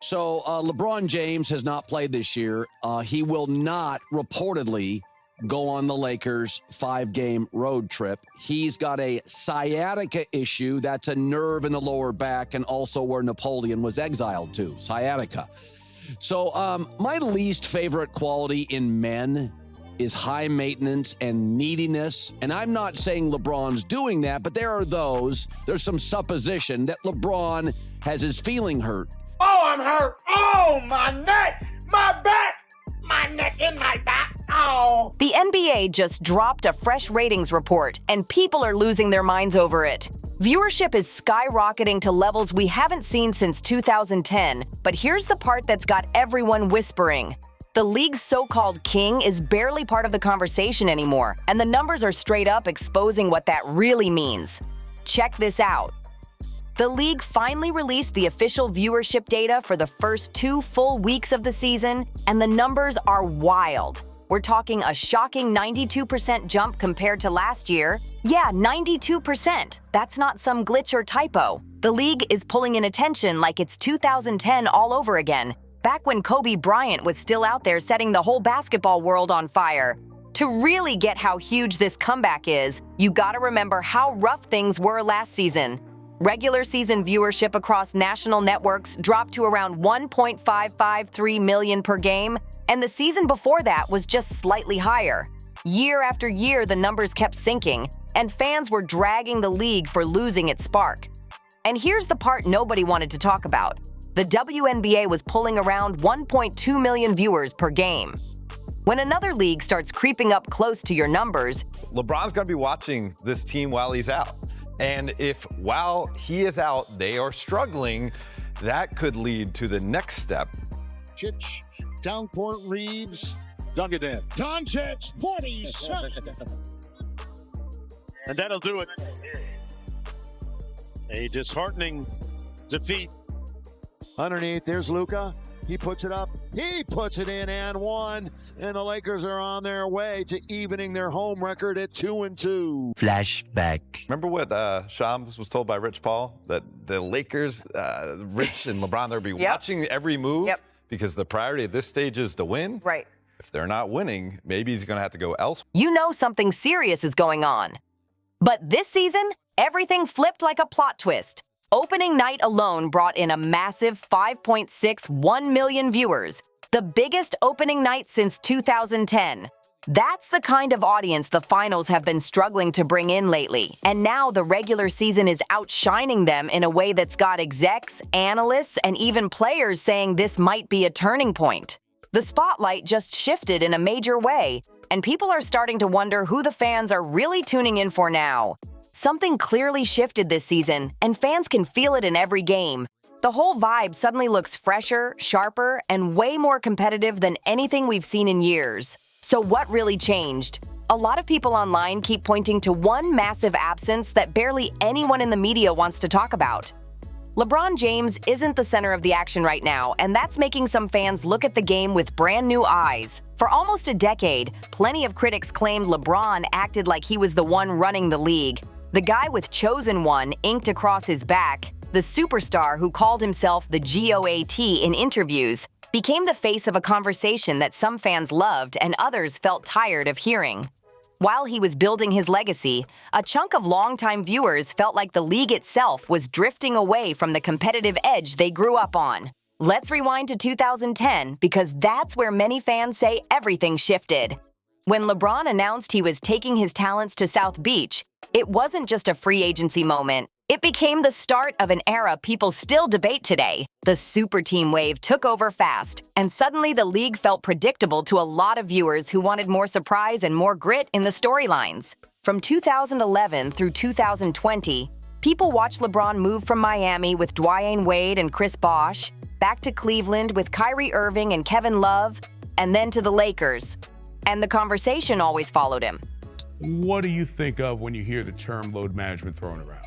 So LeBron James has not played this year. He will not reportedly go on the Lakers' 5-game road trip. He's got a sciatica issue. That's a nerve in the lower back, and also where Napoleon was exiled to, sciatica. So my least favorite quality in men is high maintenance and neediness. And I'm not saying LeBron's doing that, but there's some supposition that LeBron has his feeling hurt. Oh, I'm hurt. Oh, my neck, my back, my neck and my back. Oh. The NBA just dropped a fresh ratings report, and people are losing their minds over it. Viewership is skyrocketing to levels we haven't seen since 2010, but here's the part that's got everyone whispering. The league's so-called king is barely part of the conversation anymore, and the numbers are straight up exposing what that really means. Check this out. The league finally released the official viewership data for the first 2 full weeks of the season, and the numbers are wild. We're talking a shocking 92% jump compared to last year. Yeah, 92%. That's not some glitch or typo. The league is pulling in attention like it's 2010 all over again, back when Kobe Bryant was still out there setting the whole basketball world on fire. To really get how huge this comeback is, you gotta remember how rough things were last season. Regular season viewership across national networks dropped to around 1.553 million per game, and the season before that was just slightly higher. Year after year, the numbers kept sinking, and fans were dragging the league for losing its spark. And here's the part nobody wanted to talk about. The WNBA was pulling around 1.2 million viewers per game. When another league starts creeping up close to your numbers, LeBron's going to be watching this team while he's out. And if while he is out, they are struggling, that could lead to the next step. Chich, down court, Reeves, dug it in. Doncic, 47. And that'll do it. A disheartening defeat. Underneath, there's Luka. He puts it up. He puts it in and one. And the Lakers are on their way to evening their home record at 2-2. Flashback. Remember what Shams was told by Rich Paul? That the Lakers, Rich and LeBron, they'll be watching every move because the priority at this stage is to win. right, If they're not winning, maybe he's going to have to go elsewhere. you know something serious is going on. But this season, everything flipped like a plot twist. Opening night alone brought in a massive 5.61 million viewers, the biggest opening night since 2010. That's the kind of audience the finals have been struggling to bring in lately, and now the regular season is outshining them in a way that's got execs, analysts, and even players saying this might be a turning point. The spotlight just shifted in a major way, and people are starting to wonder who the fans are really tuning in for now. Something clearly shifted this season, and fans can feel it in every game. The whole vibe suddenly looks fresher, sharper, and way more competitive than anything we've seen in years. So what really changed? A lot of people online keep pointing to one massive absence that barely anyone in the media wants to talk about. LeBron James isn't the center of the action right now, and that's making some fans look at the game with brand new eyes. For almost a decade, plenty of critics claimed LeBron acted like he was the one running the league. The guy with Chosen One inked across his back, the superstar who called himself the GOAT in interviews, became the face of a conversation that some fans loved and others felt tired of hearing. While he was building his legacy, a chunk of longtime viewers felt like the league itself was drifting away from the competitive edge they grew up on. Let's rewind to 2010 because that's where many fans say everything shifted. When LeBron announced he was taking his talents to South Beach, it wasn't just a free agency moment. It became the start of an era people still debate today. The super team wave took over fast, and suddenly the league felt predictable to a lot of viewers who wanted more surprise and more grit in the storylines. From 2011 through 2020, people watched LeBron move from Miami with Dwyane Wade and Chris Bosh, back to Cleveland with Kyrie Irving and Kevin Love, and then to the Lakers. And the conversation always followed him. What do you think of when you hear the term load management thrown around?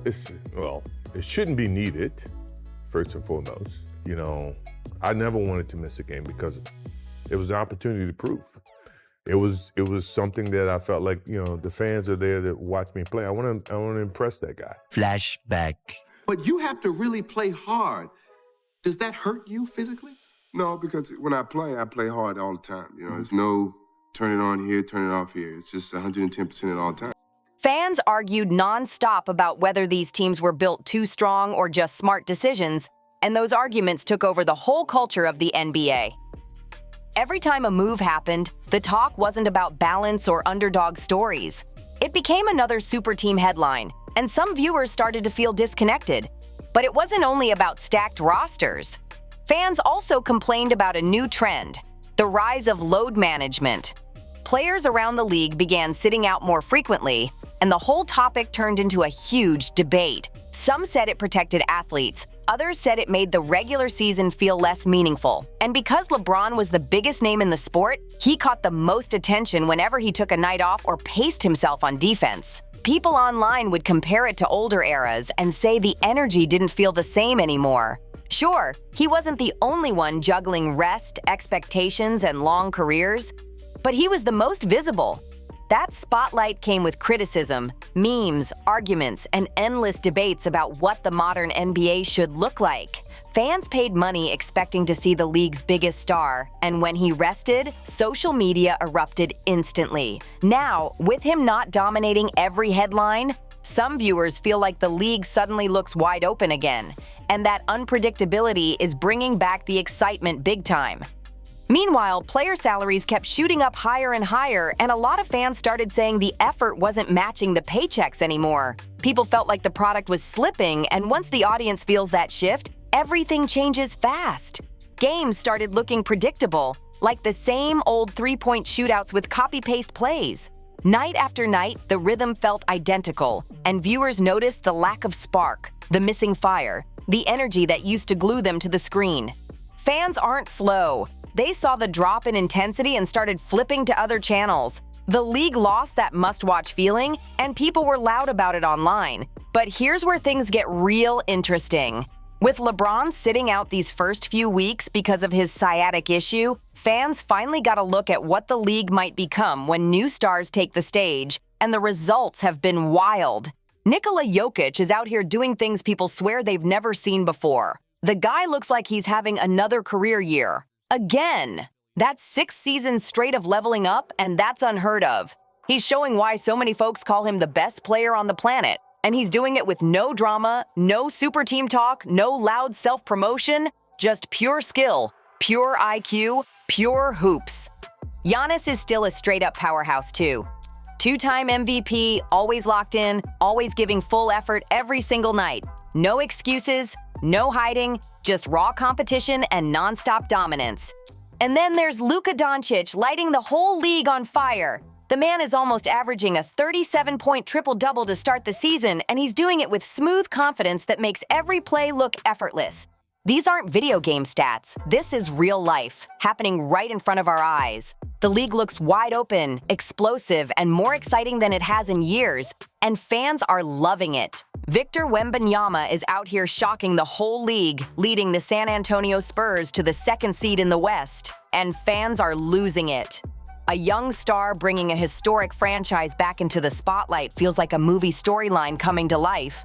It shouldn't be needed, first and foremost. You know, I never wanted to miss a game because it was an opportunity to prove. It was something that I felt like, you know, the fans are there to watch me play. I want to impress that guy. Flashback. But you have to really play hard Does that hurt you physically? No, because when I play hard all the time. You know, there's no turn it on here, turn it off here. It's just 110% at all times. Fans argued nonstop about whether these teams were built too strong or just smart decisions, and those arguments took over the whole culture of the NBA. Every time a move happened, the talk wasn't about balance or underdog stories. It became another super team headline, and some viewers started to feel disconnected. But it wasn't only about stacked rosters. Fans also complained about a new trend, the rise of load management. Players around the league began sitting out more frequently, and the whole topic turned into a huge debate. Some said it protected athletes, others said it made the regular season feel less meaningful. And because LeBron was the biggest name in the sport, he caught the most attention whenever he took a night off or paced himself on defense. People online would compare it to older eras and say the energy didn't feel the same anymore. Sure, he wasn't the only one juggling rest, expectations, and long careers, but he was the most visible. That spotlight came with criticism, memes, arguments, and endless debates about what the modern NBA should look like. Fans paid money expecting to see the league's biggest star, and when he rested, social media erupted instantly. Now, with him not dominating every headline, some viewers feel like the league suddenly looks wide open again, and that unpredictability is bringing back the excitement big time. Meanwhile, player salaries kept shooting up higher and higher, and a lot of fans started saying the effort wasn't matching the paychecks anymore. People felt like the product was slipping, and once the audience feels that shift, everything changes fast. Games started looking predictable, like the same old three-point shootouts with copy-paste plays. Night after night, the rhythm felt identical, and viewers noticed the lack of spark, the missing fire, the energy that used to glue them to the screen. Fans aren't slow. They saw the drop in intensity and started flipping to other channels. The league lost that must-watch feeling, and people were loud about it online. But here's where things get real interesting. With LeBron sitting out these first few weeks because of his sciatic issue, fans finally got a look at what the league might become when new stars take the stage, and the results have been wild. Nikola Jokic is out here doing things people swear they've never seen before. The guy looks like he's having another career year. Again! That's 6 seasons straight of leveling up, and that's unheard of. He's showing why so many folks call him the best player on the planet. And he's doing it with no drama, no super team talk, no loud self-promotion, just pure skill, pure IQ, pure hoops. Giannis is still a straight-up powerhouse, too. 2-time MVP, always locked in, always giving full effort every single night. No excuses, no hiding, just raw competition and nonstop dominance. And then there's Luka Doncic lighting the whole league on fire. The man is almost averaging a 37-point triple-double to start the season, and he's doing it with smooth confidence that makes every play look effortless. These aren't video game stats. This is real life, happening right in front of our eyes. The league looks wide open, explosive, and more exciting than it has in years, and fans are loving it. Victor Wembanyama is out here shocking the whole league, leading the San Antonio Spurs to the 2nd seed in the West, and fans are losing it. A young star bringing a historic franchise back into the spotlight feels like a movie storyline coming to life.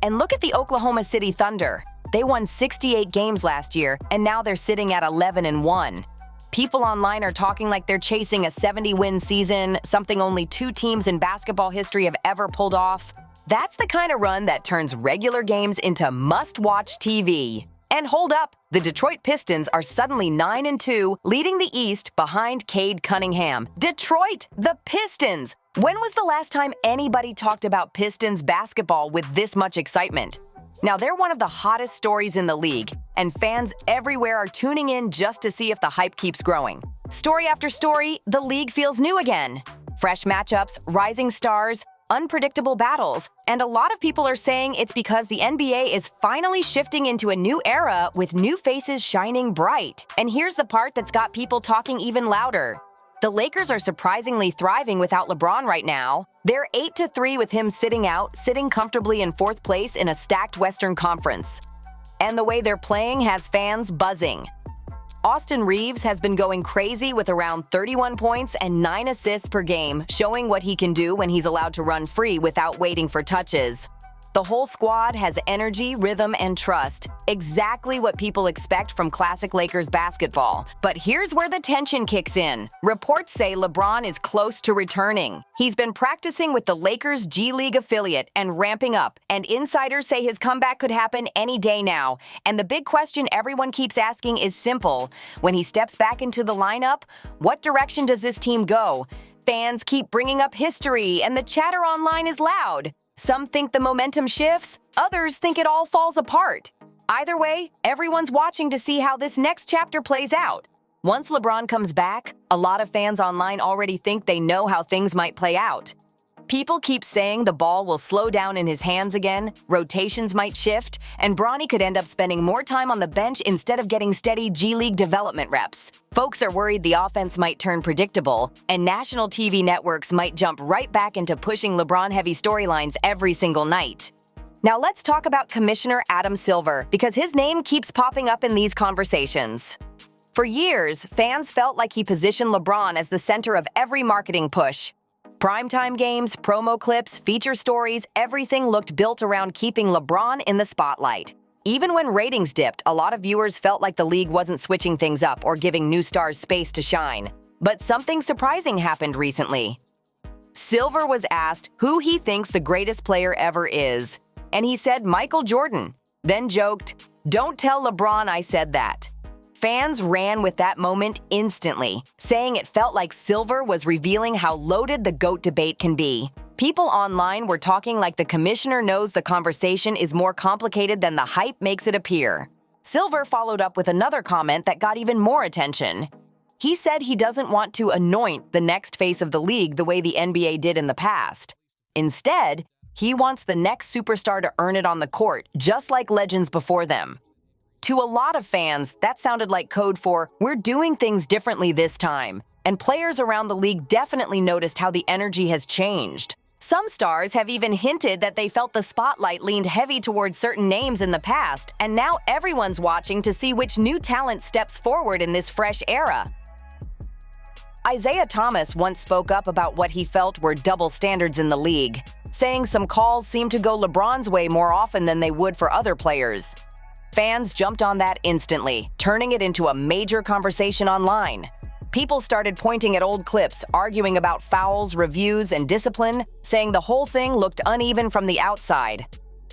And look at the Oklahoma City Thunder. They won 68 games last year, and now they're sitting at 11-1. People online are talking like they're chasing a 70-win season, something only 2 teams in basketball history have ever pulled off. That's the kind of run that turns regular games into must-watch TV. And hold up, the Detroit Pistons are suddenly 9-2, leading the East behind Cade Cunningham. Detroit, the Pistons! When was the last time anybody talked about Pistons basketball with this much excitement? Now, they're one of the hottest stories in the league, and fans everywhere are tuning in just to see if the hype keeps growing. Story after story, the league feels new again. Fresh matchups, rising stars, unpredictable battles, and a lot of people are saying it's because the NBA is finally shifting into a new era with new faces shining bright. And here's the part that's got people talking even louder. The Lakers are surprisingly thriving without LeBron right now. They're 8-3 with him sitting out, sitting comfortably in 4th place in a stacked Western Conference. And the way they're playing has fans buzzing. Austin Reeves has been going crazy with around 31 points and 9 assists per game, showing what he can do when he's allowed to run free without waiting for touches. The whole squad has energy, rhythm, and trust. Exactly what people expect from classic Lakers basketball. But here's where the tension kicks in. Reports say LeBron is close to returning. He's been practicing with the Lakers G League affiliate and ramping up, and insiders say his comeback could happen any day now. And the big question everyone keeps asking is simple. When he steps back into the lineup, what direction does this team go? Fans keep bringing up history, and the chatter online is loud. Some think the momentum shifts, others think it all falls apart. Either way, everyone's watching to see how this next chapter plays out. Once LeBron comes back, a lot of fans online already think they know how things might play out. People keep saying the ball will slow down in his hands again, rotations might shift, and Bronny could end up spending more time on the bench instead of getting steady G League development reps. Folks are worried the offense might turn predictable, and national TV networks might jump right back into pushing LeBron-heavy storylines every single night. Now let's talk about Commissioner Adam Silver, because his name keeps popping up in these conversations. For years, fans felt like he positioned LeBron as the center of every marketing push. Primetime games, promo clips, feature stories, everything looked built around keeping LeBron in the spotlight. Even when ratings dipped, a lot of viewers felt like the league wasn't switching things up or giving new stars space to shine. But something surprising happened recently. Silver was asked who he thinks the greatest player ever is, and he said Michael Jordan, then joked, "Don't tell LeBron I said that." Fans ran with that moment instantly, saying it felt like Silver was revealing how loaded the GOAT debate can be. People online were talking like the commissioner knows the conversation is more complicated than the hype makes it appear. Silver followed up with another comment that got even more attention. He said he doesn't want to anoint the next face of the league the way the NBA did in the past. Instead, he wants the next superstar to earn it on the court, just like legends before them. To a lot of fans, that sounded like code for, "We're doing things differently this time," and players around the league definitely noticed how the energy has changed. Some stars have even hinted that they felt the spotlight leaned heavy towards certain names in the past, and now everyone's watching to see which new talent steps forward in this fresh era. Isaiah Thomas once spoke up about what he felt were double standards in the league, saying some calls seemed to go LeBron's way more often than they would for other players. Fans jumped on that instantly, turning it into a major conversation online. People started pointing at old clips, arguing about fouls, reviews, and discipline, saying the whole thing looked uneven from the outside.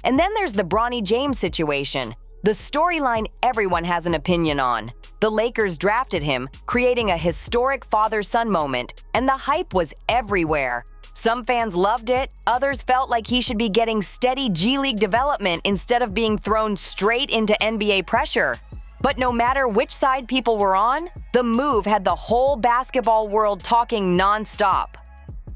And then there's the LeBron James situation, the storyline everyone has an opinion on. The Lakers drafted him, creating a historic father-son moment, and the hype was everywhere. Some fans loved it, others felt like he should be getting steady G League development instead of being thrown straight into NBA pressure. But no matter which side people were on, the move had the whole basketball world talking nonstop.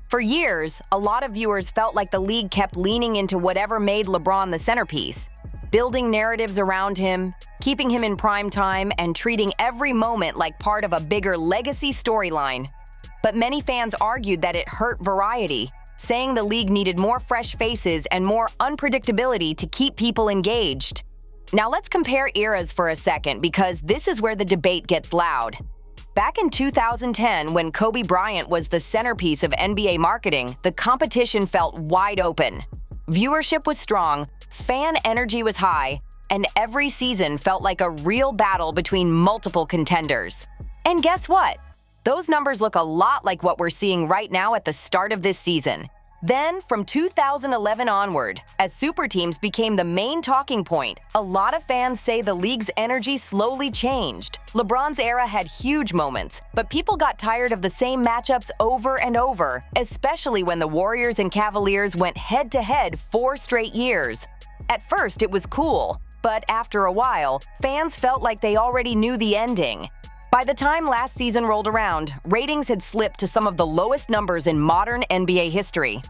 For years, a lot of viewers felt like the league kept leaning into whatever made LeBron the centerpiece, building narratives around him, keeping him in prime time, and treating every moment like part of a bigger legacy storyline. But many fans argued that it hurt variety, saying the league needed more fresh faces and more unpredictability to keep people engaged. Now let's compare eras for a second, because this is where the debate gets loud. Back in 2010, when Kobe Bryant was the centerpiece of NBA marketing, the competition felt wide open. Viewership was strong, fan energy was high, and every season felt like a real battle between multiple contenders. And guess what? Those numbers look a lot like what we're seeing right now at the start of this season. Then, from 2011 onward, as super teams became the main talking point, a lot of fans say the league's energy slowly changed. LeBron's era had huge moments, but people got tired of the same matchups over and over, especially when the Warriors and Cavaliers went head-to-head 4 straight years. At first, it was cool, but after a while, fans felt like they already knew the ending. By the time last season rolled around, ratings had slipped to some of the lowest numbers in modern NBA history.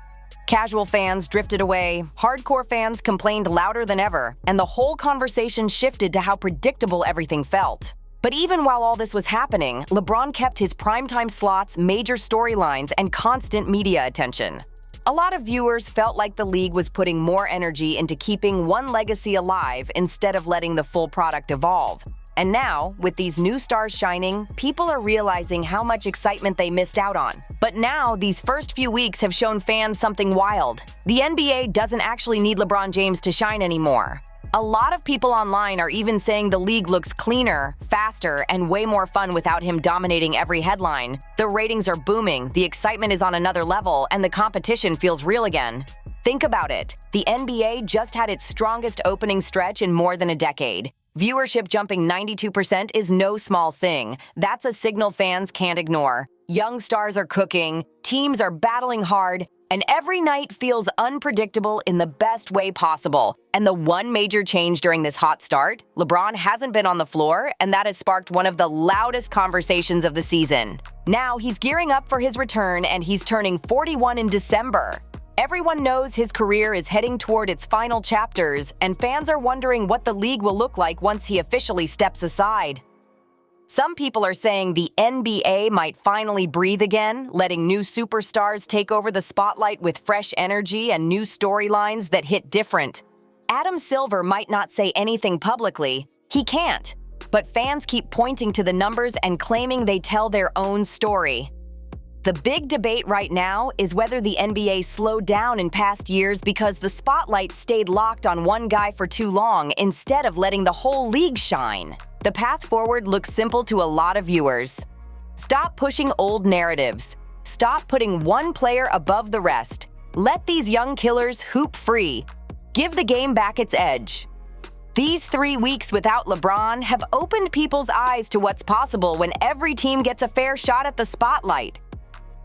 Casual fans drifted away, hardcore fans complained louder than ever, and the whole conversation shifted to how predictable everything felt. But even while all this was happening, LeBron kept his primetime slots, major storylines, and constant media attention. A lot of viewers felt like the league was putting more energy into keeping one legacy alive instead of letting the full product evolve. And now, with these new stars shining, people are realizing how much excitement they missed out on. But now, these first few weeks have shown fans something wild. The NBA doesn't actually need LeBron James to shine anymore. A lot of people online are even saying the league looks cleaner, faster, and way more fun without him dominating every headline. The ratings are booming, the excitement is on another level, and the competition feels real again. Think about it. The NBA just had its strongest opening stretch in more than a decade. Viewership jumping 92% is no small thing. That's a signal fans can't ignore. Young stars are cooking, teams are battling hard, and every night feels unpredictable in the best way possible. And the one major change during this hot start, LeBron hasn't been on the floor, and that has sparked one of the loudest conversations of the season. Now he's gearing up for his return, and he's turning 41 in December. Everyone knows his career is heading toward its final chapters, and fans are wondering what the league will look like once he officially steps aside. Some people are saying the NBA might finally breathe again, letting new superstars take over the spotlight with fresh energy and new storylines that hit different. Adam Silver might not say anything publicly. He can't. But fans keep pointing to the numbers and claiming they tell their own story. The big debate right now is whether the NBA slowed down in past years because the spotlight stayed locked on one guy for too long instead of letting the whole league shine. The path forward looks simple to a lot of viewers. Stop pushing old narratives. Stop putting one player above the rest. Let these young killers hoop free. Give the game back its edge. These 3 weeks without LeBron have opened people's eyes to what's possible when every team gets a fair shot at the spotlight.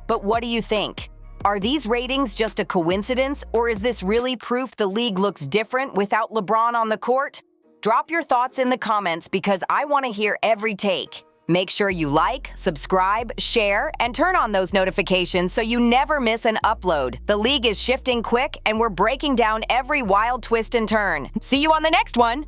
But what do you think? Are these ratings just a coincidence, or is this really proof the league looks different without LeBron on the court? Drop your thoughts in the comments because I want to hear every take. Make sure you like, subscribe, share, and turn on those notifications so you never miss an upload. The league is shifting quick, and we're breaking down every wild twist and turn. See you on the next one!